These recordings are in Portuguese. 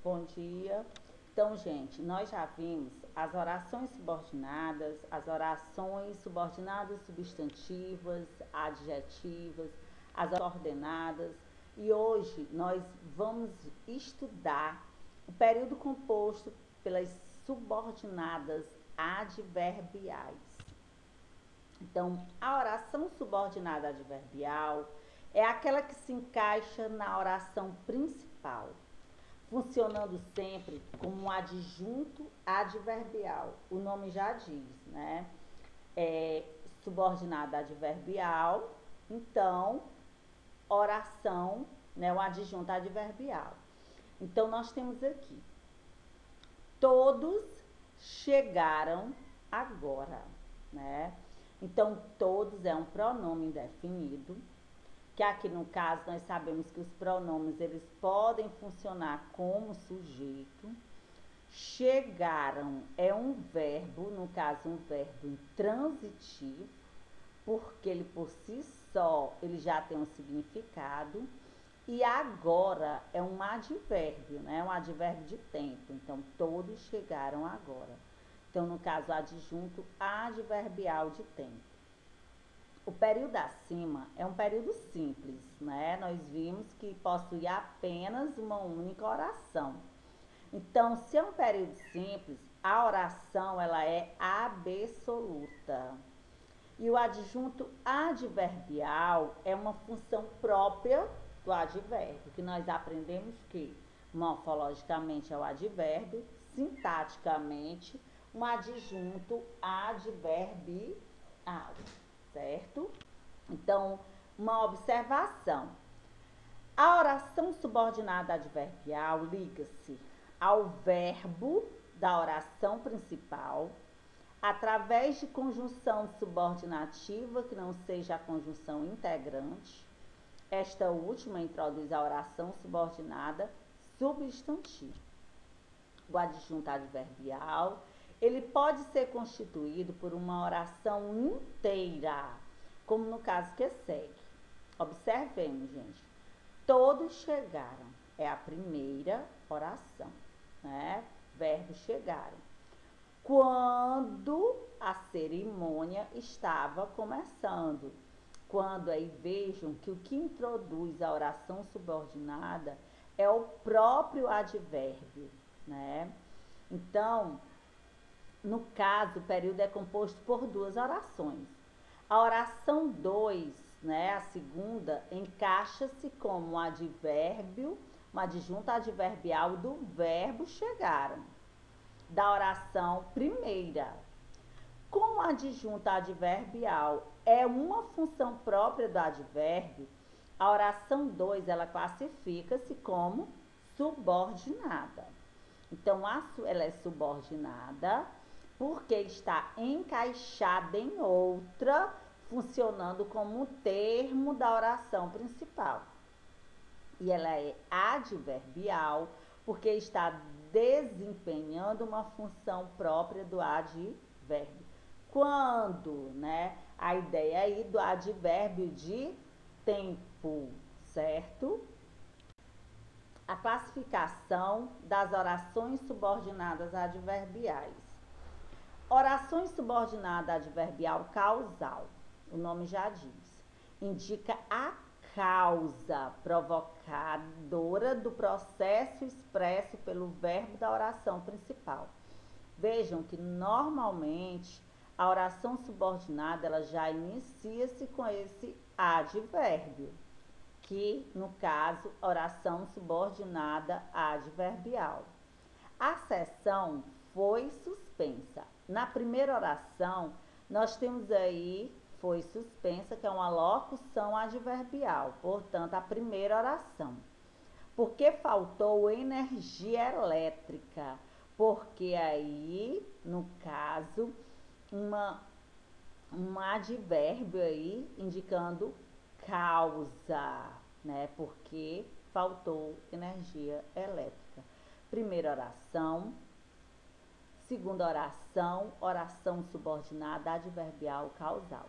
Bom dia. Então, gente, nós já vimos as orações subordinadas substantivas, adjetivas, as ordenadas. E hoje nós vamos estudar o período composto pelas subordinadas adverbiais. Então, a oração subordinada adverbial é aquela que se encaixa na oração principal, funcionando sempre como um adjunto adverbial. O nome já diz, né? Subordinada adverbial, então, oração, né? O adjunto adverbial. Então, nós temos aqui, todos chegaram agora, né? Então, todos é um pronome indefinido, que aqui no caso nós sabemos que os pronomes eles podem funcionar como sujeito. Chegaram é um verbo, no caso um verbo intransitivo, porque ele por si só ele já tem um significado. E agora é um advérbio, né? Um advérbio de tempo. Então, todos chegaram agora. Então, no caso, adjunto adverbial de tempo. O período acima é um período simples, né? Nós vimos que possui apenas uma única oração. Então, se é um período simples, a oração ela é absoluta. E o adjunto adverbial é uma função própria do advérbio, que nós aprendemos que morfologicamente é o advérbio, sintaticamente um adjunto adverbial, certo? Então, uma observação. A oração subordinada adverbial liga-se ao verbo da oração principal através de conjunção subordinativa que não seja a conjunção integrante. Esta última introduz a oração subordinada substantiva. O adjunto adverbial, ele pode ser constituído por uma oração inteira, como no caso que segue. Observemos, gente. Todos chegaram. É a primeira oração, né? Verbo chegaram. Quando a cerimônia estava começando. Quando aí vejam que o que introduz a oração subordinada é o próprio advérbio, né? Então, no caso, o período é composto por duas orações. A oração 2, né, a segunda, encaixa-se como um advérbio, um adjunto adverbial do verbo chegaram, da oração primeira. Como o adjunto adverbial é uma função própria do advérbio, a oração 2 ela classifica-se como subordinada. Então, ela é subordinada porque está encaixada em outra, funcionando como um termo da oração principal. E ela é adverbial porque está desempenhando uma função própria do advérbio. Quando, né? A ideia aí do advérbio de tempo, certo? A classificação das orações subordinadas adverbiais. Orações subordinada adverbial causal, o nome já diz, indica a causa provocadora do processo expresso pelo verbo da oração principal. Vejam que normalmente a oração subordinada ela já inicia-se com esse advérbio, que no caso, oração subordinada adverbial. A sessão foi suspensa. Na primeira oração, nós temos aí foi suspensa, que é uma locução adverbial, portanto, a primeira oração. Porque faltou energia elétrica, porque aí, no caso, um advérbio aí indicando causa, né? Porque faltou energia elétrica. Primeira oração, segunda oração, oração subordinada adverbial causal.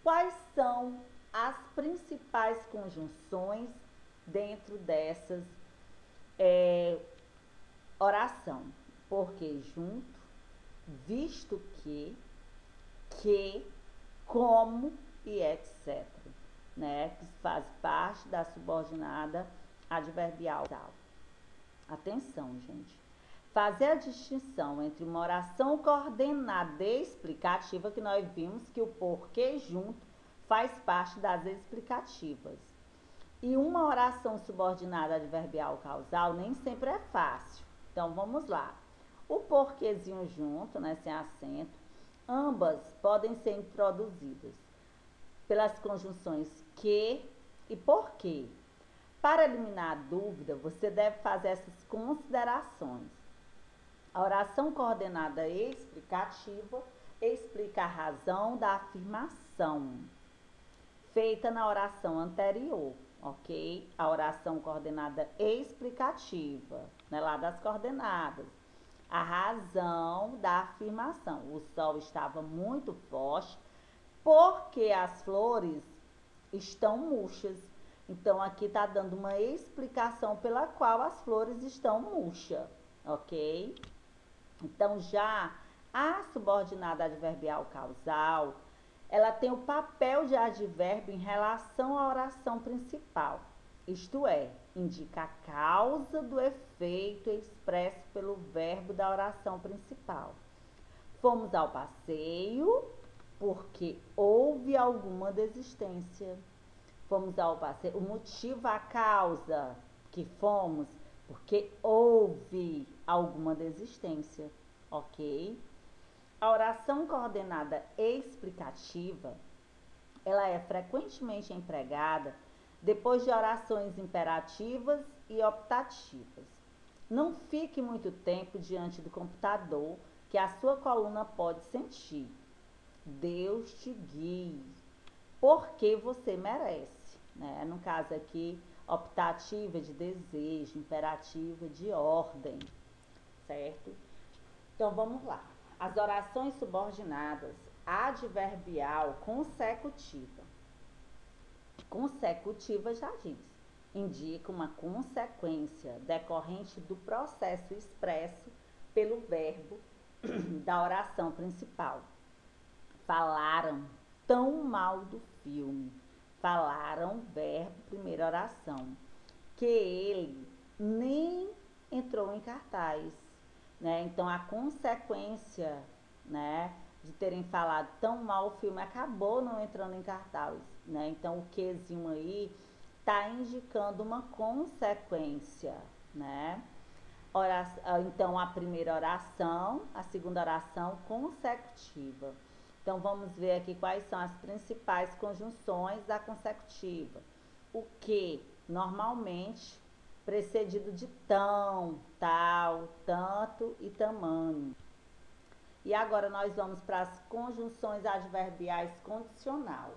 Quais são as principais conjunções dentro dessas oração porque junto, visto que, como e etc. Né? Que faz parte da subordinada adverbial. Atenção, gente. Fazer a distinção entre uma oração coordenada e explicativa, que nós vimos que o porquê junto faz parte das explicativas. E uma oração subordinada adverbial causal nem sempre é fácil. Então, vamos lá. O porquezinho junto, né, sem acento, ambas podem ser introduzidas pelas conjunções que e porquê. Para eliminar a dúvida, você deve fazer essas considerações. A oração coordenada explicativa explica a razão da afirmação feita na oração anterior, ok? A oração coordenada explicativa, né, lá das coordenadas. A razão da afirmação. O sol estava muito forte porque as flores estão murchas. Então, aqui está dando uma explicação pela qual as flores estão murchas, ok? Então, já a subordinada adverbial causal, ela tem o papel de advérbio em relação à oração principal. Isto é, indica a causa do efeito expresso pelo verbo da oração principal. Fomos ao passeio porque houve alguma desistência. Fomos ao passeio. O motivo, a causa que fomos, porque houve alguma desistência, ok? A oração coordenada explicativa, ela é frequentemente empregada depois de orações imperativas e optativas. Não fique muito tempo diante do computador, que a sua coluna pode sentir. Deus te guie, porque você merece, né? No caso aqui, optativa de desejo, imperativa de ordem, certo? Então, vamos lá. As orações subordinadas, adverbial consecutiva. Consecutiva já diz, indica uma consequência decorrente do processo expresso pelo verbo da oração principal. Falaram tão mal do filme. Falaram, verbo, primeira oração, que ele nem entrou em cartaz, né? Então, a consequência, né, de terem falado tão mal o filme acabou não entrando em cartaz, né? Então, o quezinho aí está indicando uma consequência, né? Então, a primeira oração, a segunda oração consecutiva. Então, vamos ver aqui quais são as principais conjunções da consecutiva. O que, normalmente, precedido de tão, tal, tanto e tamanho. E agora nós vamos para as conjunções adverbiais condicional.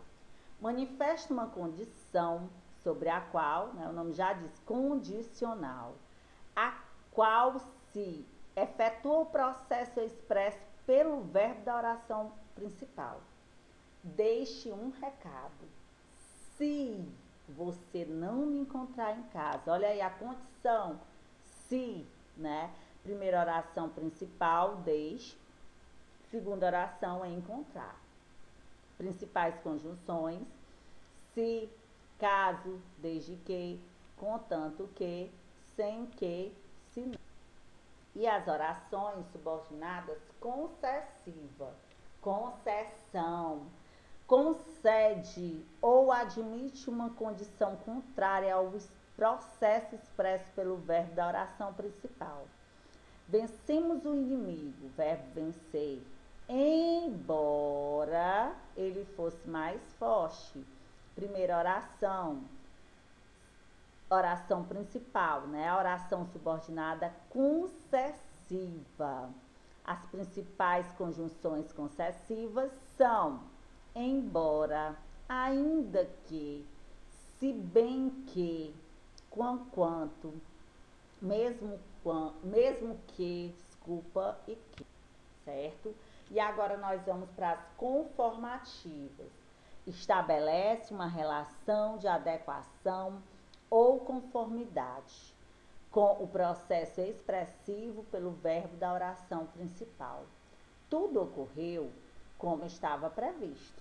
Manifesta uma condição sobre a qual, né, o nome já diz, condicional, a qual se efetua o processo expresso pelo verbo da oração principal. Deixe um recado. Se você não me encontrar em casa, olha aí a condição, se, né? Primeira oração principal, deixe. Segunda oração é encontrar. Principais conjunções, se, caso, desde que, contanto que, sem que, se não. E as orações subordinadas concessiva, concessão, concede ou admite uma condição contrária ao processo expresso pelo verbo da oração principal. Vencemos o inimigo, verbo vencer, embora ele fosse mais forte. Primeira oração, oração principal, né? A oração subordinada concessiva. As principais conjunções concessivas são embora, ainda que, se bem que, quanto, mesmo que, desculpa, e que, certo? E agora nós vamos para as conformativas. Estabelece uma relação de adequação ou conformidade. com o processo expressivo pelo verbo da oração principal. Tudo ocorreu como estava previsto.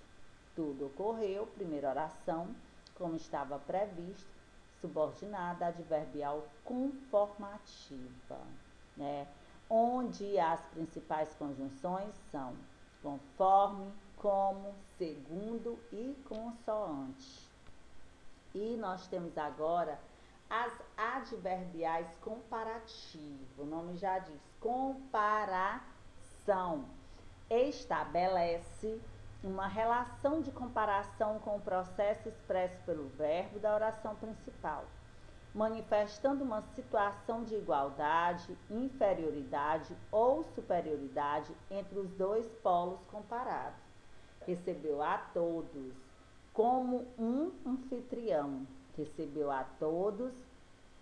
Tudo ocorreu, primeira oração, como estava previsto, subordinada adverbial conformativa, né? Onde as principais conjunções são conforme, como, segundo e consoante. E nós temos agora as adverbiais comparativas. O nome já diz, comparação. Estabelece uma relação de comparação com o processo expresso pelo verbo da oração principal, manifestando uma situação de igualdade, inferioridade ou superioridade entre os dois polos comparados. Recebeu a todos como um anfitrião, recebeu a todos,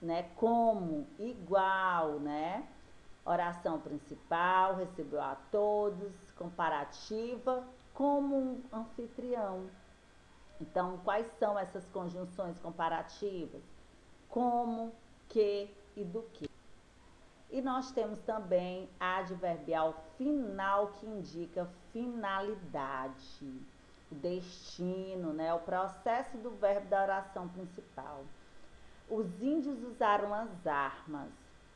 né, como igual, né? Oração principal, recebeu a todos, comparativa, como um anfitrião. Então, quais são essas conjunções comparativas? Como, que e do que. E nós temos também a adverbial final, que indica finalidade, o destino, né? O processo do verbo da oração principal. Os índios usaram as armas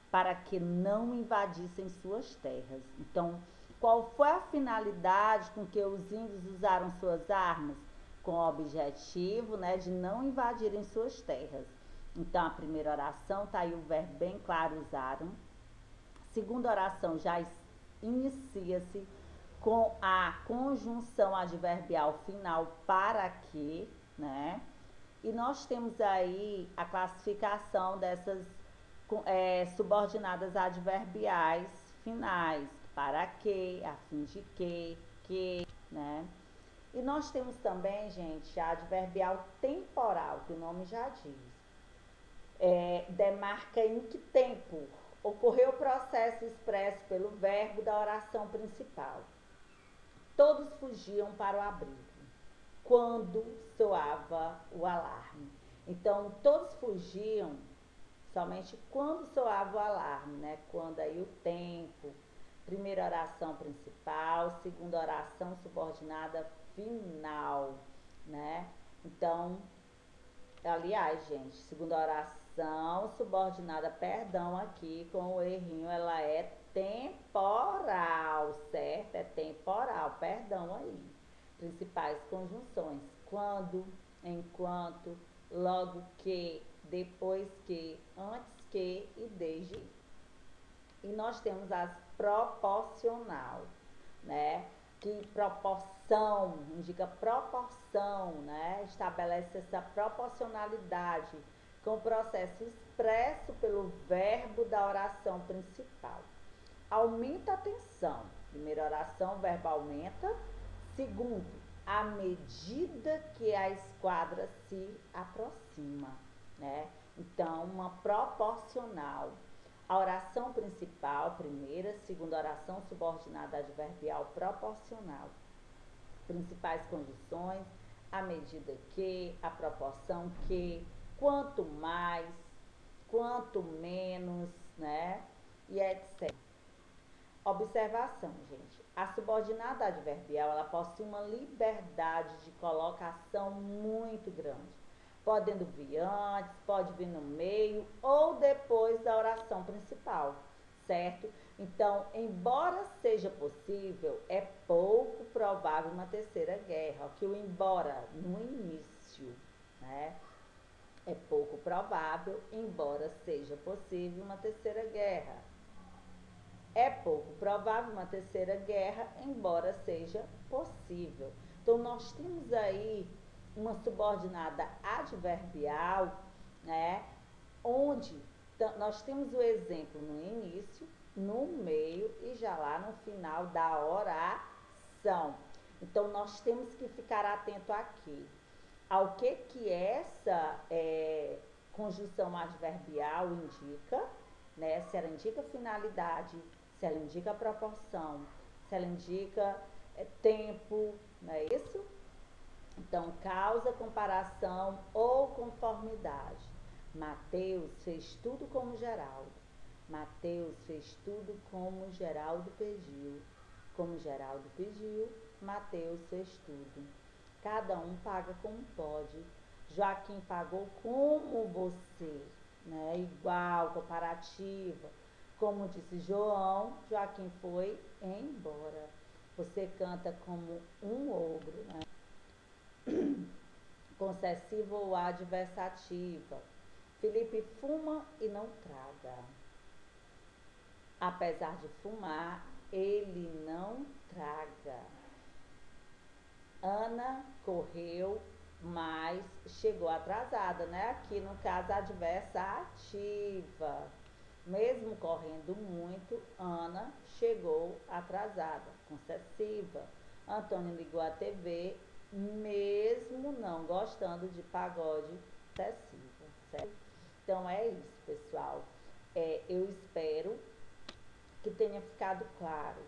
para que não invadissem suas terras. Então, qual foi a finalidade com que os índios usaram suas armas? Com o objetivo, né, de não invadirem suas terras. Então, a primeira oração, está aí o verbo bem claro, usaram. Segunda oração já inicia-se com a conjunção adverbial final para que, né? E nós temos aí a classificação dessas subordinadas adverbiais finais, para que, a fim de que, né? E nós temos também, gente, a adverbial temporal, que o nome já diz. Demarca em que tempo ocorreu o processo expresso pelo verbo da oração principal. Todos fugiam para o abrigo quando soava o alarme. Então, todos fugiam somente quando soava o alarme, né? Quando aí o tempo, primeira oração principal, segunda oração subordinada final, né? Então, aliás, gente, segunda oração subordinada, perdão aqui, com o errinho, ela é temporal, certo? É temporal, perdão aí. Principais conjunções: quando, enquanto, logo que, depois que, antes que e desde. E nós temos as proporcional, né? Que proporção, indica proporção, né? Estabelece essa proporcionalidade com o processo expresso pelo verbo da oração principal. Aumenta a tensão. Primeira oração, o verbo aumenta. Segundo, à medida que a esquadra se aproxima, né? Então, uma proporcional. A oração principal, primeira, segunda oração subordinada adverbial proporcional. Principais condições, à medida que, a proporção que, quanto mais, quanto menos, né? E etc. Observação, gente. A subordinada adverbial, ela possui uma liberdade de colocação muito grande, podendo vir antes, pode vir no meio ou depois da oração principal, certo? Então, embora seja possível, é pouco provável uma terceira guerra. Aqui o embora no início, né? É pouco provável, embora seja possível uma terceira guerra. É pouco provável uma terceira guerra, embora seja possível. Então, nós temos aí uma subordinada adverbial, né? Onde nós temos o exemplo no início, no meio e já lá no final da oração. Então, nós temos que ficar atento aqui ao que essa conjunção adverbial indica, né? Se ela indica finalidade, se ela indica proporção, se ela indica tempo, não é isso? Então, causa, comparação ou conformidade. Mateus fez tudo como Geraldo. Mateus fez tudo como Geraldo pediu. Como Geraldo pediu, Mateus fez tudo. Cada um paga como pode. Joaquim pagou como você, né? Igual, comparativa. Como disse João, Joaquim foi embora. Você canta como um ogro, né? Concessiva ou adversativa. Felipe fuma e não traga. Apesar de fumar, ele não traga. Ana correu, mas chegou atrasada, né? Aqui no caso, adversativa. Mesmo correndo muito, Ana chegou atrasada, concessiva. Antônio ligou a TV, mesmo não gostando de pagode, excessiva, certo? Então é isso, pessoal. Eu espero que tenha ficado claro,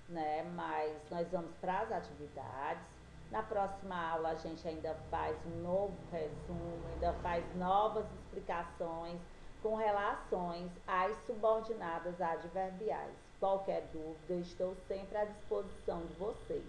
né? Mas nós vamos para as atividades. Na próxima aula a gente ainda faz um novo resumo, ainda faz novas explicações com relações às subordinadas adverbiais. Qualquer dúvida, eu estou sempre à disposição de vocês.